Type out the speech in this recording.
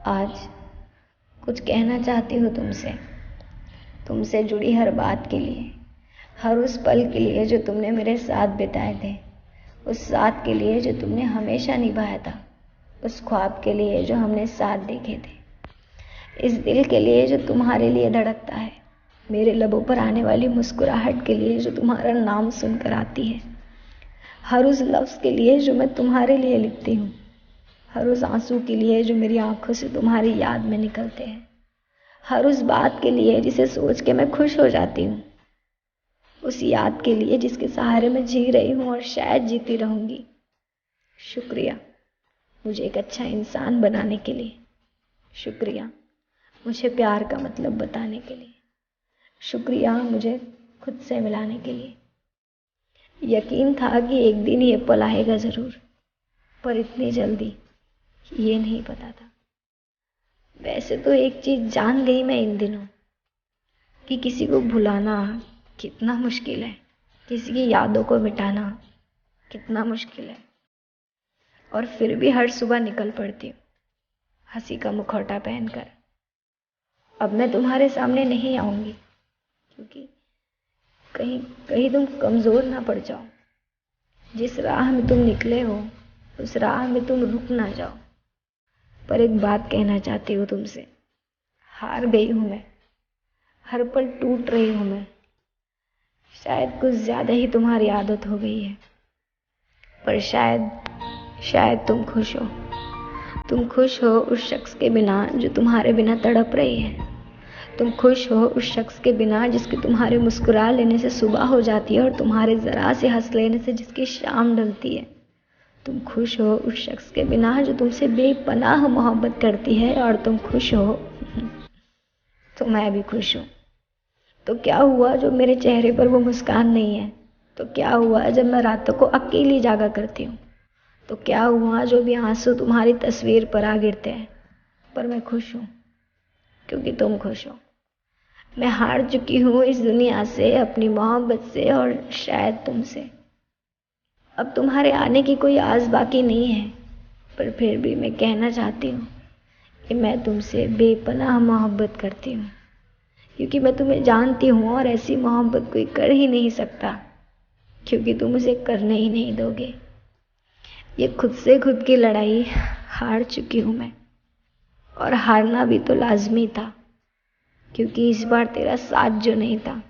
आज कुछ कहना चाहती हूँ तुमसे जुड़ी हर बात के लिए, हर उस पल के लिए जो तुमने मेरे साथ बिताए थे, उस साथ के लिए जो तुमने हमेशा निभाया था, उस ख्वाब के लिए जो हमने साथ देखे थे, इस दिल के लिए जो तुम्हारे लिए धड़कता है, मेरे लबों पर आने वाली मुस्कुराहट के लिए जो तुम्हारा नाम सुनकर आती है, हर उस लफ्ज़ के लिए जो मैं तुम्हारे लिए लिखती हूँ, हर उस आंसू के लिए जो मेरी आंखों से तुम्हारी याद में निकलते हैं, हर उस बात के लिए जिसे सोच के मैं खुश हो जाती हूँ, उस याद के लिए जिसके सहारे मैं जी रही हूँ और शायद जीती रहूँगी। शुक्रिया मुझे एक अच्छा इंसान बनाने के लिए, शुक्रिया मुझे प्यार का मतलब बताने के लिए, शुक्रिया मुझे खुद से मिलाने के लिए। यकीन था कि एक दिन ये पल आएगा ज़रूर, पर इतनी जल्दी ये नहीं पता था। वैसे तो एक चीज़ जान गई मैं इन दिनों कि किसी को भुलाना कितना मुश्किल है, किसी की यादों को मिटाना कितना मुश्किल है, और फिर भी हर सुबह निकल पड़ती हूँ हंसी का मुखौटा पहनकर। अब मैं तुम्हारे सामने नहीं आऊँगी क्योंकि कहीं कहीं तुम कमज़ोर ना पड़ जाओ। जिस राह में तुम निकले हो उस राह में तुम रुक ना जाओ। पर एक बात कहना चाहती हूँ तुमसे, हार गई हूँ मैं, हर पल टूट रही हूँ मैं। शायद कुछ ज़्यादा ही तुम्हारी आदत हो गई है, पर शायद तुम खुश हो। तुम खुश हो उस शख्स के बिना जो तुम्हारे बिना तड़प रही है। तुम खुश हो उस शख्स के बिना जिसके तुम्हारे मुस्कुरा लेने से सुबह हो जाती है और तुम्हारे ज़रा से हंस लेने से जिसकी शाम ढलती है। तुम खुश हो उस शख्स के बिना जो तुमसे बेपनाह मोहब्बत करती है, और तुम खुश हो तो मैं भी खुश हूँ। तो क्या हुआ जो मेरे चेहरे पर वो मुस्कान नहीं है? तो क्या हुआ जब मैं रातों को अकेली जागा करती हूँ? तो क्या हुआ जो भी आंसू तुम्हारी तस्वीर पर आ गिरते हैं? पर मैं खुश हूँ क्योंकि तुम खुश हो। मैं हार चुकी हूँ इस दुनिया से, अपनी मोहब्बत से और शायद तुमसे। अब तुम्हारे आने की कोई आस बाकी नहीं है, पर फिर भी मैं कहना चाहती हूँ कि मैं तुमसे बेपनाह मोहब्बत करती हूँ, क्योंकि मैं तुम्हें जानती हूँ और ऐसी मोहब्बत कोई कर ही नहीं सकता, क्योंकि तुम उसे करने ही नहीं दोगे। ये खुद से खुद की लड़ाई हार चुकी हूँ मैं, और हारना भी तो लाजमी था, क्योंकि इस बार तेरा साथ जो नहीं था